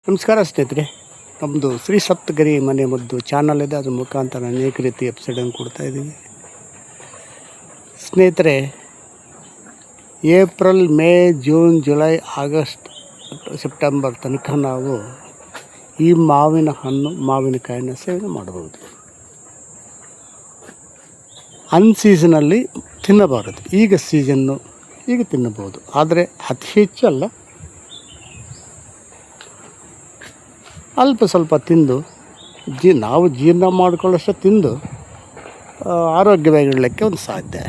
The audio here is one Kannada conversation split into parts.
ನಮಸ್ಕಾರ ಸ್ನೇಹಿತರೆ, ನಮ್ಮದು ಶ್ರೀ ಸಪ್ತಗಿರಿ ಮನೆ ಮದ್ದು ಚಾನಲ್ ಇದೆ. ಅದ್ರ ಮುಖಾಂತರ ಅನೇಕ ರೀತಿ ಎಪಿಸೋಡನ್ನು ಕೊಡ್ತಾಯಿದ್ದೀವಿ ಸ್ನೇಹಿತರೆ. April, May, June, July, August, September ತನಕ ನಾವು ಈ ಮಾವಿನ ಹಣ್ಣು, ಮಾವಿನಕಾಯಿನ ಸೇವನೆ ಮಾಡಬಹುದು. ಅನ್ಸೀಸನಲ್ಲಿ ತಿನ್ನಬಾರದು. ಈಗ ಸೀಸನ್ನು, ಈಗ ತಿನ್ನಬಹುದು, ಆದರೆ ಅತಿ ಹೆಚ್ಚಲ್ಲ, ಅಲ್ಪ ಸ್ವಲ್ಪ ತಿಂದು ನಾವು ಜೀರ್ಣ ಮಾಡಿಕೊಳ್ಳೋಷ್ಟು ತಿಂದು ಆರೋಗ್ಯವಾಗಿರಲಿಕ್ಕೆ ಒಂದು ಸಾಧ್ಯ.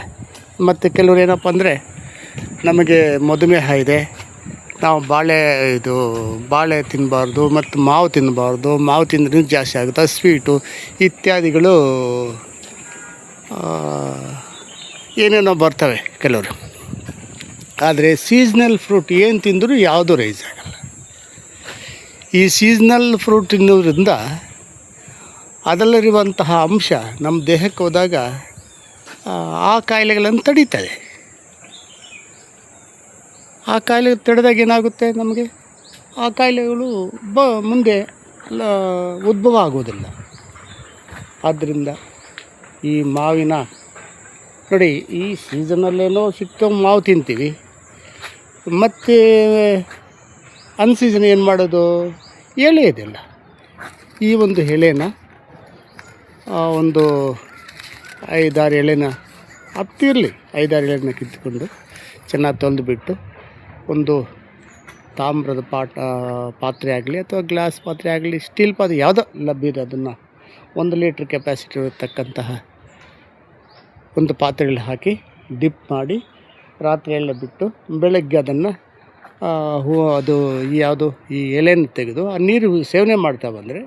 ಮತ್ತು ಕೆಲವರು ಏನಪ್ಪ ಅಂದರೆ, ನಮಗೆ ಮಧುಮೇಹ ಇದೆ, ನಾವು ಬಾಳೆ ತಿನ್ನಬಾರ್ದು ಮತ್ತು ಮಾವು ತಿನ್ನಬಾರ್ದು, ಮಾವು ತಿಂದ್ರೆ ಜಾಸ್ತಿ ಆಗುತ್ತೆ, ಸ್ವೀಟು ಇತ್ಯಾದಿಗಳು ಏನೇನೋ ಬರ್ತವೆ ಕೆಲವರು. ಆದರೆ ಸೀಸ್ನಲ್ ಫ್ರೂಟ್ ಏನು ತಿಂದರೂ ಯಾವುದೂ ರೈಸ್ ಆಗಲ್ಲ. ಈ ಸೀಸ್ನಲ್ ಫ್ರೂಟ್ ತಿನ್ನೋದ್ರಿಂದ ಅದರಲ್ಲಿರುವಂತಹ ಅಂಶ ನಮ್ಮ ದೇಹಕ್ಕೆ ಹೋದಾಗ ಆ ಕಾಯಿಲೆಗಳನ್ನು ತಡೀತದೆ. ಆ ಕಾಯಿಲೆ ತಡೆದಾಗ ಏನಾಗುತ್ತೆ, ನಮಗೆ ಆ ಕಾಯಿಲೆಗಳು ಮುಂದೆ ಉದ್ಭವ ಆಗೋದಿಲ್ಲ. ಆದ್ದರಿಂದ ಈ ಮಾವಿನ ನೋಡಿ, ಈ ಸೀಸನಲ್ಲೇನೋ ಸಿಕ್ತೋ ಮಾವು ತಿಂತೀವಿ, ಮತ್ತು ಅನ್ಸೀಸನ್ ಏನು ಮಾಡೋದು, ಎಲೆ ಇದೆಯಲ್ಲ, ಈ ಒಂದು ಎಲೆನ ಒಂದು 5-6 ಎಲೆನ ಹತ್ತಿರಲಿ 5-6 ಎಲೆನ ಕಿತ್ಕೊಂಡು ಚೆನ್ನಾಗಿ ತೊಳೆದುಬಿಟ್ಟು ಒಂದು ತಾಮ್ರದ ಪಾತ್ರೆ ಆಗಲಿ ಅಥವಾ ಗ್ಲಾಸ್ ಪಾತ್ರೆ ಆಗಲಿ, ಸ್ಟೀಲ್ ಪಾತ್ರೆ ಯಾವುದೋ ಲಭ್ಯ ಇದೆ, ಅದನ್ನು 1 ಲೀಟ್ರ್ ಕೆಪಾಸಿಟಿ ಇರತಕ್ಕಂತಹ ಒಂದು ಪಾತ್ರೆಯಲ್ಲಿ ಹಾಕಿ ಡಿಪ್ ಮಾಡಿ ರಾತ್ರಿಯೆಲ್ಲ ಬಿಟ್ಟು ಬೆಳಗ್ಗೆ ಅದನ್ನು ಈ ಎಲೆಯನ್ನು ತೆಗೆದು ಆ ನೀರು ಸೇವನೆ ಮಾಡ್ತಾ ಬಂದರೆ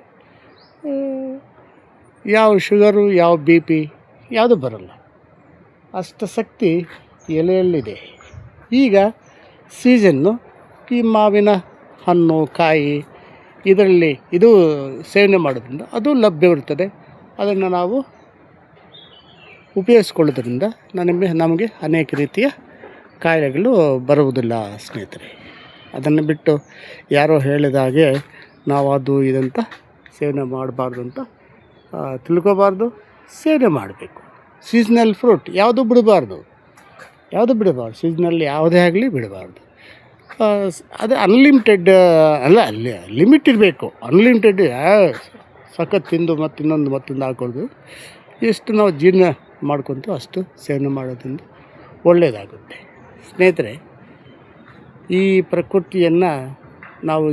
ಯಾವ ಶುಗರು, ಯಾವ BP ಯಾವುದು ಬರೋಲ್ಲ. ಅಷ್ಟು ಶಕ್ತಿ ಎಲೆಯಲ್ಲಿದೆ. ಈಗ ಸೀಸನ್ನು ಈ ಮಾವಿನ ಹಣ್ಣು, ಕಾಯಿ ಇದರಲ್ಲಿ ಇದು ಸೇವನೆ ಮಾಡೋದ್ರಿಂದ ಅದು ಲಭ್ಯವಿರ್ತದೆ. ಅದನ್ನು ನಾವು ಉಪಯೋಗಿಸ್ಕೊಳ್ಳೋದ್ರಿಂದ ನಮಗೆ ಅನೇಕ ರೀತಿಯ ಕಾಯಿಲೆಗಳು ಬರುವುದಿಲ್ಲ ಸ್ನೇಹಿತರೆ. ಅದನ್ನು ಬಿಟ್ಟು ಯಾರೋ ಹೇಳಿದ ಹಾಗೆ ನಾವು ಅದು ಇದಂತ ಸೇವನೆ ಮಾಡಬಾರ್ದು ಅಂತ ತಿಳ್ಕೊಬಾರ್ದು, ಸೇವನೆ ಮಾಡಬೇಕು. ಸೀಸ್ನಲ್ ಫ್ರೂಟ್ ಯಾವುದು ಬಿಡಬಾರ್ದು, ಸೀಸ್ನಲ್ಲಿ ಯಾವುದೇ ಆಗಲಿ ಬಿಡಬಾರ್ದು. ಅದು ಅನ್ಲಿಮಿಟೆಡ್ ಅಲ್ಲ, ಅಲ್ಲಿ ಲಿಮಿಟ್ ಇರಬೇಕು. ಅನ್ಲಿಮಿಟೆಡ್ ಸಖತ್ ತಿಂದು ಮತ್ತೊಂದು ಹಾಕೋದು, ಎಷ್ಟು ನಾವು ಜೀರ್ಣ ಮಾಡ್ಕೊತೀವೋ ಅಷ್ಟು ಸೇವನೆ ಮಾಡೋದ್ರಿಂದ ಒಳ್ಳೆಯದಾಗುತ್ತೆ ಸ್ನೇಹಿತರೆ. ಈ ಪ್ರಕೃತಿಯನ್ನು ನಾವು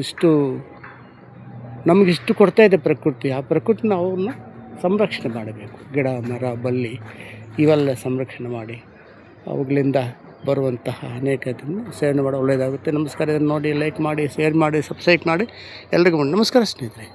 ನಮಗಿಷ್ಟು ಕೊಡ್ತಾಯಿದೆ ಪ್ರಕೃತಿ. ಆ ಪ್ರಕೃತಿ ನಾವು ಸಂರಕ್ಷಣೆ ಮಾಡಬೇಕು. ಗಿಡ, ಮರ, ಬಳ್ಳಿ ಇವೆಲ್ಲ ಸಂರಕ್ಷಣೆ ಮಾಡಿ ಅವುಗಳಿಂದ ಬರುವಂತಹ ಅನೇಕ ಇದನ್ನು ಸೇವನೆ ಮಾಡೋ ಒಳ್ಳೆಯದಾಗುತ್ತೆ. ನಮಸ್ಕಾರ. ಇದನ್ನು ನೋಡಿ ಲೈಕ್ ಮಾಡಿ, ಶೇರ್ ಮಾಡಿ, ಸಬ್ಸ್ಕ್ರೈಬ್ ಮಾಡಿ. ಎಲ್ರಿಗೂ ನಮಸ್ಕಾರ ಸ್ನೇಹಿತರೆ.